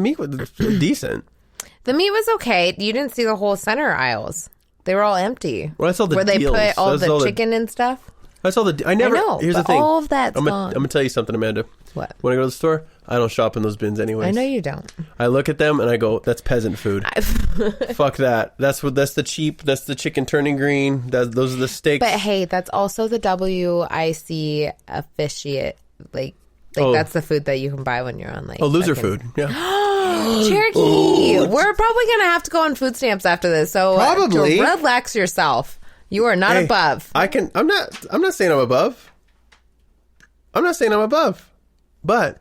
meat was decent. The meat was okay. You didn't see the whole center aisles. They were all empty. Well, I saw the where deals. they put all the chicken and stuff. I saw the... I never... I know, here's the but thing. all of that's I'm gone. going to tell you something, Amanda. What? When I go to the store, I don't shop in those bins anyways. I know you don't. I look at them and I go, that's peasant food. Fuck that. That's the cheap, that's the chicken turning green. Those are the steaks. But hey, that's also the WIC officiate. Like that's the food that you can buy when you're on like... loser food. Yeah. Cherokee! We're probably going to have to go on food stamps after this. So Probably. relax yourself. You are not above. I'm not saying I'm above. I'm not saying I'm above. But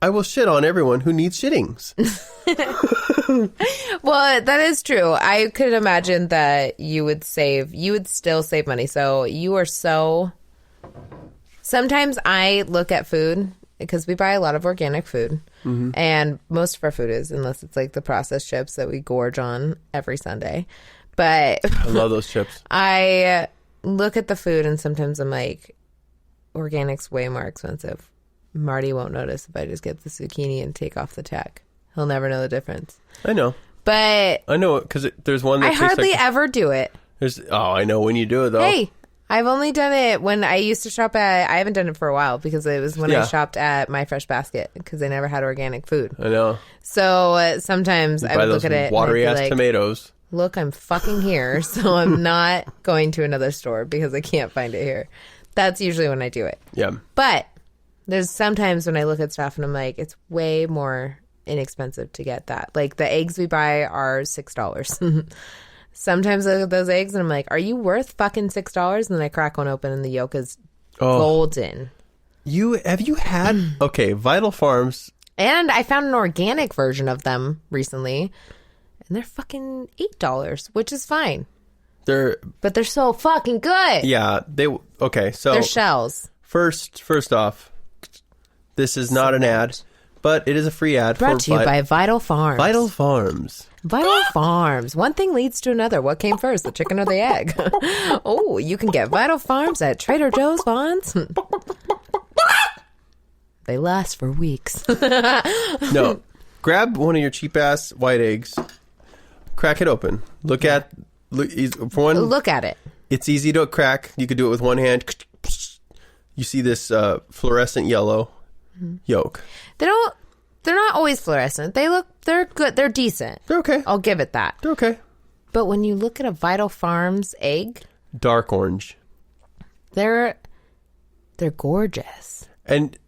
I will shit on everyone who needs shittings. Well, that is true. I could imagine that you would still save money. So you are so... Sometimes I look at food because we buy a lot of organic food. Mm-hmm. And most of our food is, unless it's like the processed chips that we gorge on every Sunday. But I love those chips. I look at the food and sometimes I'm like, organic's way more expensive. Marty won't notice if I just get the zucchini and take off the tack. He'll never know the difference. I know. But I know because there's one that I tastes hardly like, ever do it. I know when you do it though. Hey, I've only done it when I used to shop at... I haven't done it for a while because it was when I shopped at My Fresh Basket because they never had organic food. I know. So sometimes I would look at it watery and ass like, tomatoes. Look, I'm fucking here, so I'm not going to another store because I can't find it here. That's usually when I do it. Yeah. But there's sometimes when I look at stuff and I'm like, it's way more inexpensive to get that. Like the eggs we buy are $6. Sometimes I look at those eggs and I'm like, are you worth fucking $6? And then I crack one open and the yolk is golden. Have you had Vital Farms? And I found an organic version of them recently, and they're fucking $8, which is fine. But they're so fucking good. Yeah, so they're shells. First off, this is not an ad, but it is a free ad. Brought to you by Vital Farms. Vital Farms. Vital Farms. One thing leads to another. What came first, the chicken or the egg? Oh, you can get Vital Farms at Trader Joe's, Vons. They last for weeks. No. Grab one of your cheap-ass white eggs. Crack it open. Look at it. It's easy to crack. You could do it with one hand. You see this fluorescent yellow yolk. They're not always fluorescent. They're good. They're decent. They're okay. I'll give it that. They're okay. But when you look at a Vital Farms egg, dark orange. They're gorgeous. And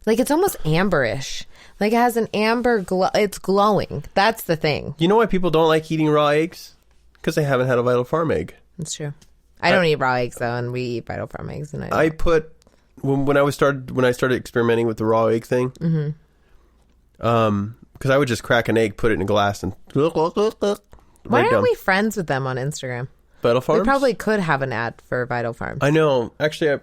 like it's almost amberish. Like it has an amber glow. It's glowing. That's the thing. You know why people don't like eating raw eggs? Because they haven't had a Vital Farm egg. That's true. I don't eat raw eggs though, and we eat Vital Farm eggs. And I put when I started experimenting with the raw egg thing. Mm-hmm. Because I would just crack an egg, put it in a glass, and why aren't we friends with them on Instagram? Vital Farms? We probably could have an ad for Vital Farms. I know. Actually,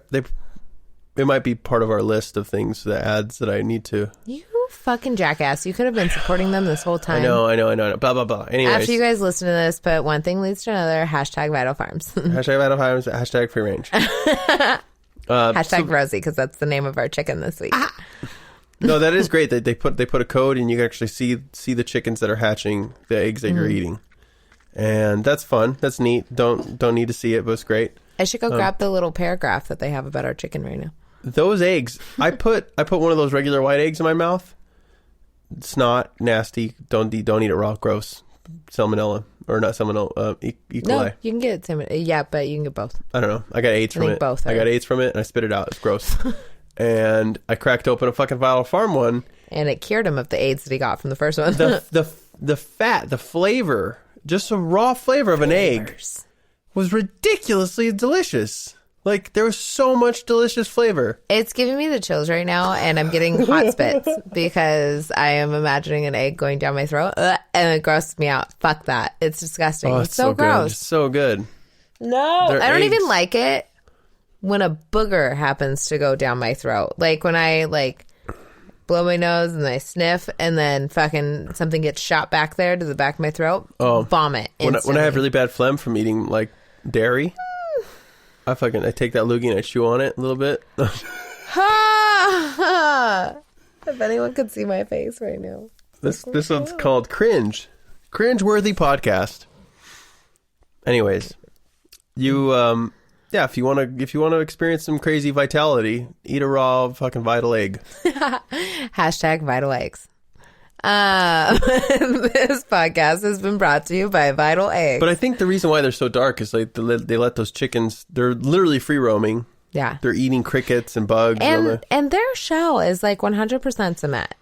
it might be part of our list of things, the ads that I need to. You fucking jackass. You could have been supporting them this whole time. I know. Blah, blah, blah. Anyways. After you guys listen to this, but one thing leads to another. Hashtag Vital Farms. Hashtag Vital Farms. Hashtag free range. Hashtag Rosie, because that's the name of our chicken this week. No, that is great. They put a code and you can actually see the chickens that are hatching the eggs that you're eating. And that's fun. That's neat. Don't need to see it, but it's great. I should go grab the little paragraph that they have about our chicken right now. Those eggs, I put one of those regular white eggs in my mouth. It's not nasty. Don't eat it raw. Gross. Salmonella. Or not salmonella. E. coli. No, you can get salmonella. Yeah, but you can get both. I don't know. I got AIDS from it. Both I got AIDS from it and I spit it out. It's gross. And I cracked open a fucking Vital Farm one. And it cured him of the AIDS that he got from the first one. the fat, the flavor, just a raw flavor of an egg was ridiculously delicious. Like, there was so much delicious flavor. It's giving me the chills right now, and I'm getting hot spits because I am imagining an egg going down my throat, and it grosses me out. Fuck that. It's disgusting. Oh, it's so gross. Good. So good. No. I don't even like it when a booger happens to go down my throat. Like, when I, blow my nose and I sniff, and then fucking something gets shot back there to the back of my throat, vomit instantly. When I have really bad phlegm from eating, dairy... I take that loogie and I chew on it a little bit. If anyone could see my face right now. This one's called Cringe. Cringe-worthy podcast. Anyways, you if you want to experience some crazy vitality, eat a raw fucking vital egg. Hashtag vital eggs. This podcast has been brought to you by Vital Eggs. But I think the reason why they're so dark is like they let those chickens, they're literally free roaming. Yeah. They're eating crickets and bugs. And their shell is like 100% cement.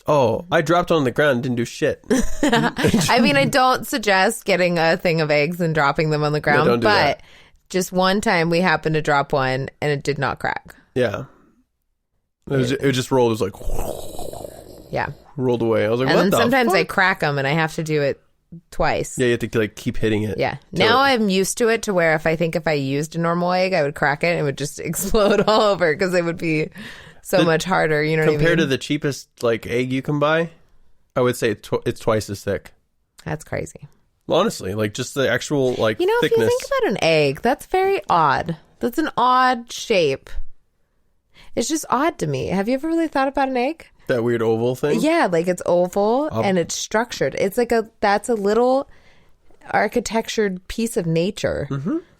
Oh, I dropped on the ground and didn't do shit. I mean, I don't suggest getting a thing of eggs and dropping them on the ground, don't do but that. Just one time we happened to drop one and it did not crack. Yeah. It just rolled. It was like... Yeah. Rolled away. I was like, and what then the sometimes fuck? I crack them and I have to do it twice. Yeah, you have to like keep hitting it. Yeah. Now I'm used to it to where if I used a normal egg, I would crack it and it would just explode all over because it would be so much harder. You know what I mean? Compared to the cheapest like egg you can buy, I would say it's twice as thick. That's crazy. Honestly, like just the actual like thickness. If you think about an egg, that's very odd. That's an odd shape. It's just odd to me. Have you ever really thought about an egg? That weird oval thing? Yeah, like it's oval and it's structured. It's like that's a little architectured piece of nature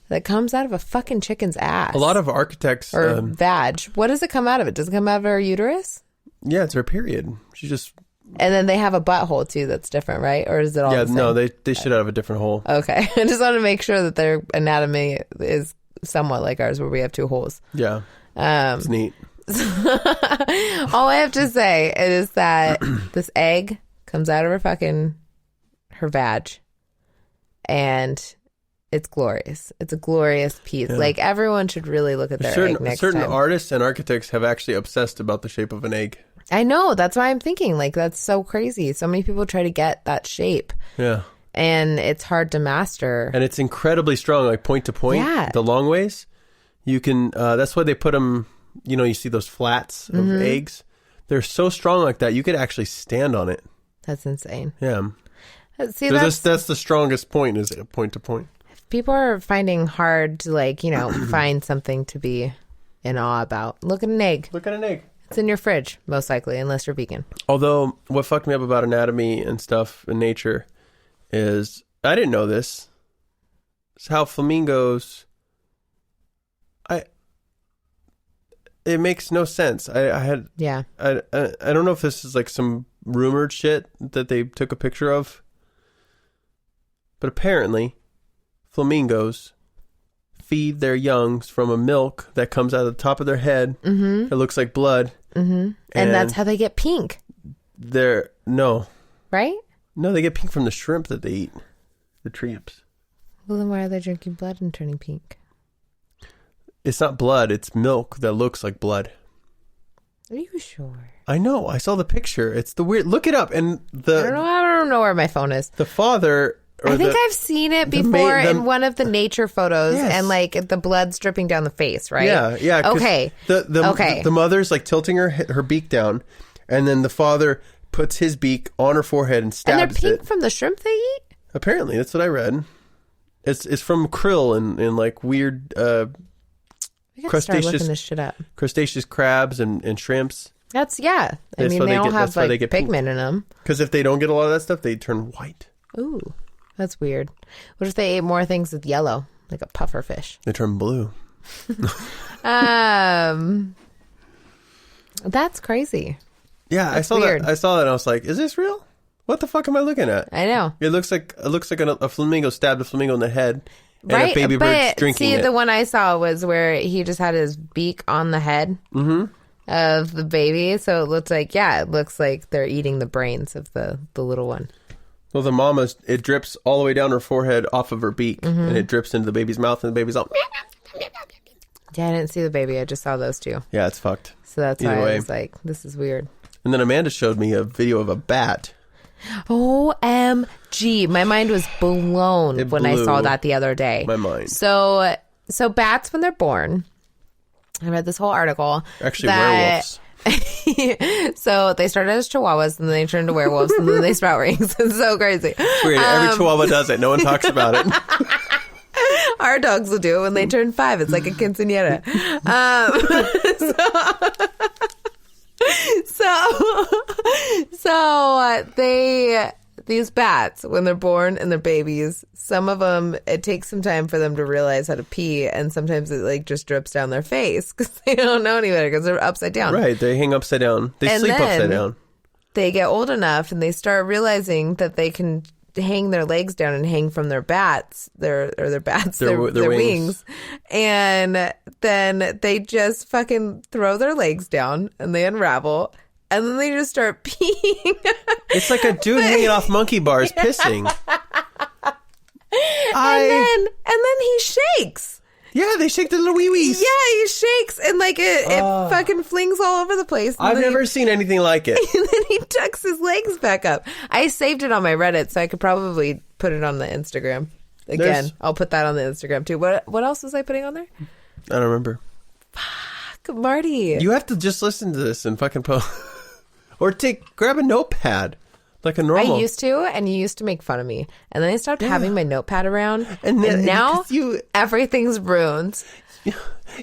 that comes out of a fucking chicken's ass. A lot of architects... Or vag. What does it come out of it? Does it come out of her uterus? Yeah, it's her period. She just... And then they have a butthole too that's different, right? Or is it all the same? No, they should have a different hole. Okay. I just want to make sure that their anatomy is somewhat like ours where we have two holes. Yeah. It's neat. All I have to say is that this egg comes out of her vag, and it's glorious. It's a glorious piece. Yeah. Like everyone should really look at their egg next time. Certain artists and architects have actually obsessed about the shape of an egg. I know. That's why I'm thinking like that's so crazy. So many people try to get that shape. Yeah. And it's hard to master. And it's incredibly strong, like point to point. Yeah. The long ways. You can, that's why they put them, you see those flats of eggs. They're so strong like that. You could actually stand on it. That's insane. Yeah. See, so that's the strongest point is point to point. People are finding hard to find something to be in awe about. Look at an egg. Look at an egg. It's in your fridge, most likely, unless you're vegan. Although, what fucked me up about anatomy and stuff in nature is, I didn't know this, is how flamingos, it makes no sense. I don't know if this is like some rumored shit that they took a picture of, but apparently, flamingos feed their youngs from a milk that comes out of the top of their head. It looks like blood. And that's how they get pink. No. Right? No, they get pink from the shrimp that they eat. The tramps. Well, then why are they drinking blood and turning pink? It's not blood. It's milk that looks like blood. Are you sure? I know. I saw the picture. It's the weird... Look it up. And I don't know where my phone is. The father... I think I've seen it before in one of the nature photos, and like the blood's dripping down the face, right? Yeah. Okay. The mother's like tilting her beak down, and then the father puts his beak on her forehead and stabs it. And they're pink from the shrimp they eat? Apparently, that's what I read. It's from krill and like weird start looking this shit up. Crustaceous crabs and shrimps. That's they all have like pigment in them. Because if they don't get a lot of that stuff, they turn white. Ooh. That's weird. What if they ate more things with yellow, like a puffer fish? They turn blue. That's crazy. Yeah, I saw that. I saw that and I was like, is this real? What the fuck am I looking at? I know. It looks like a flamingo stabbed a flamingo in the head. And a baby bird's drinking it. The one I saw was where he just had his beak on the head of the baby. So it looks like they're eating the brains of the little one. Well, the mama's, it drips all the way down her forehead off of her beak, and it drips into the baby's mouth, and the baby's all... Yeah, I didn't see the baby. I just saw those two. Yeah, it's fucked. So that's why I was like, this is weird. And then Amanda showed me a video of a bat. OMG. My mind was blown when I saw that the other day. My mind. So bats, when they're born, I read this whole article. Actually, werewolves. So they started as chihuahuas and then they turned to werewolves and then they sprout rings. It's so crazy. It's weird. Every chihuahua does it. No one talks about it. Our dogs will do it when they turn 5. It's like a quinceañera. These bats, when they're born and they're babies, some of them, it takes some time for them to realize how to pee, and sometimes it like just drips down their face because they don't know any better because they're upside down. Right, they hang upside down. They sleep upside down. They get old enough and they start realizing that they can hang their legs down and hang from their their wings. And then they just fucking throw their legs down and they unravel. And then they just start peeing. It's like a dude hanging off monkey bars pissing. And then he shakes. Yeah, they shake their little wee-wees. Yeah, he shakes and like it fucking flings all over the place. I've never seen anything like it. And then he tucks his legs back up. I saved it on my Reddit, so I could probably put it on the Instagram. Again, I'll put that on the Instagram too. What else was I putting on there? I don't remember. Fuck, Marty. You have to just listen to this and fucking post. Or grab a notepad, like a normal. I used to, and you used to make fun of me. And then I stopped having my notepad around. And now everything's ruined.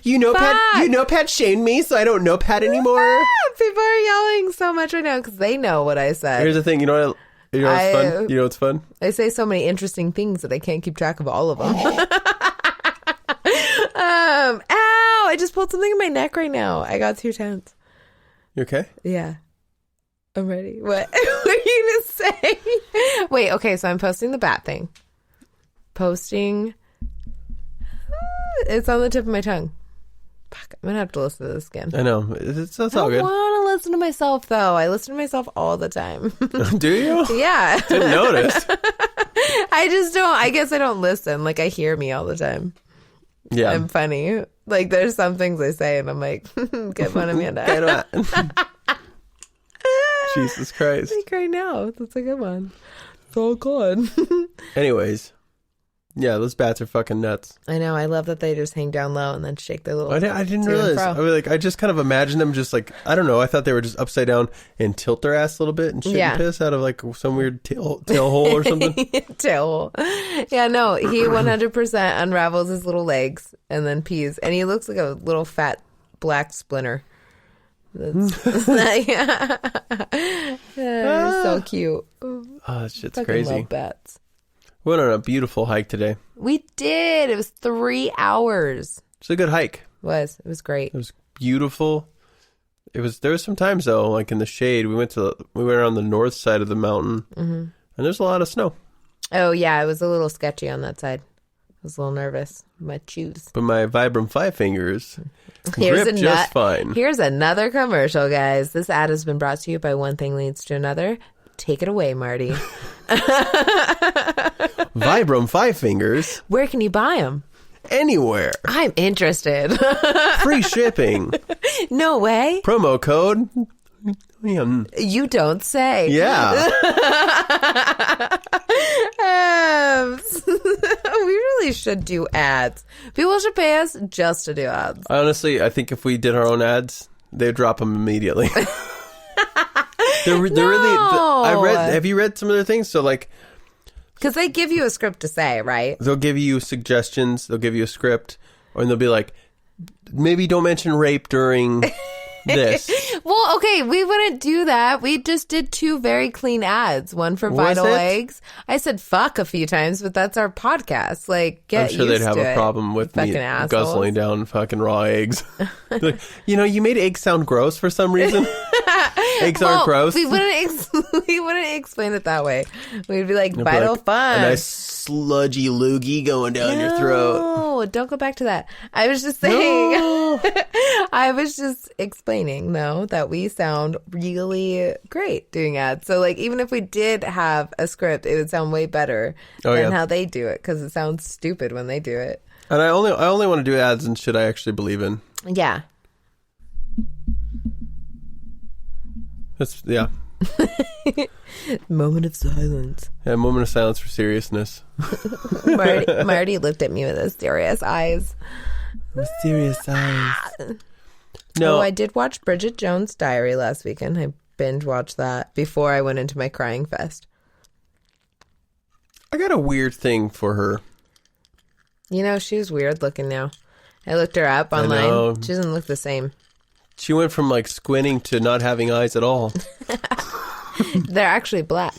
You notepad shamed me, so I don't notepad anymore. People are yelling so much right now because they know what I said. Here's the thing. You know what's fun? You know what's fun? I say so many interesting things that I can't keep track of all of them. Ow! I just pulled something in my neck right now. I got too tense. You okay? Yeah. I'm ready. What? What are you going to say? Wait, okay, so I'm posting the bat thing. It's on the tip of my tongue. Fuck, I'm going to have to listen to this again. I know. It's all good. I don't want to listen to myself, though. I listen to myself all the time. Do you? Yeah. Didn't notice. I just don't. I guess I don't listen. Like, I hear me all the time. Yeah. I'm funny. Like, there's some things I say, and I'm like, get one, Amanda. Jesus Christ. Like right now. That's a good one. It's all good. Anyways. Yeah, those bats are fucking nuts. I know. I love that they just hang down low and then shake their little... I didn't realize. I just kind of imagined them just like, I don't know. I thought they were just upside down and tilt their ass a little bit and shit and piss out of like some weird tail hole or something. Tail hole. Yeah, no. He 100% unravels his little legs and then pees. And he looks like a little fat black splinter. That's so cute. Oh, that shit's Fucking crazy. Love bats. We went on a beautiful hike today. We did. It was 3 hours. It's a good hike. It was great. It was beautiful. There was some times though, like in the shade. We went around the north side of the mountain, and there's a lot of snow. Oh yeah, it was a little sketchy on that side. I was a little nervous. My shoes. But my Vibram 5 fingers grip just fine. Here's another commercial, guys. This ad has been brought to you by One Thing Leads to Another. Take it away, Marty. Vibram 5 fingers. Where can you buy them? Anywhere. I'm interested. Free shipping. No way. Promo code. You don't say. Yeah. We really should do ads. People should pay us just to do ads. Honestly, I think if we did our own ads, they'd drop them immediately. They're really. Have you read some of their things? So like, because they give you a script to say, right? They'll give you suggestions. They'll give you a script, and they'll be like, maybe don't mention rape during this. Well, okay, we wouldn't do that. We just did 2 very clean ads. One for Vital Eggs. I said fuck a few times, but that's our podcast. Like, get used to it. I'm sure they'd have a problem with me guzzling down fucking raw eggs. Like, you made eggs sound gross for some reason. Eggs aren't gross. We wouldn't explain it that way. We'd be like, Vital Fun. A nice sludgy loogie going down your throat. No, don't go back to that. I was just saying. No. I was just explaining, though, that we sound really great doing ads. So, like, even if we did have a script, it would sound way better than how they do it, because it sounds stupid when they do it. And I only want to do ads and shit I actually believe in. Yeah. Moment of silence. Yeah, moment of silence for seriousness. Marty looked at me with his serious eyes. Mysterious eyes. No, I did watch Bridget Jones' Diary last weekend. I binge watched that before I went into my crying fest. I got a weird thing for her. She's weird looking now. I looked her up online. She doesn't look the same. She went from like squinting to not having eyes at all. They're actually black.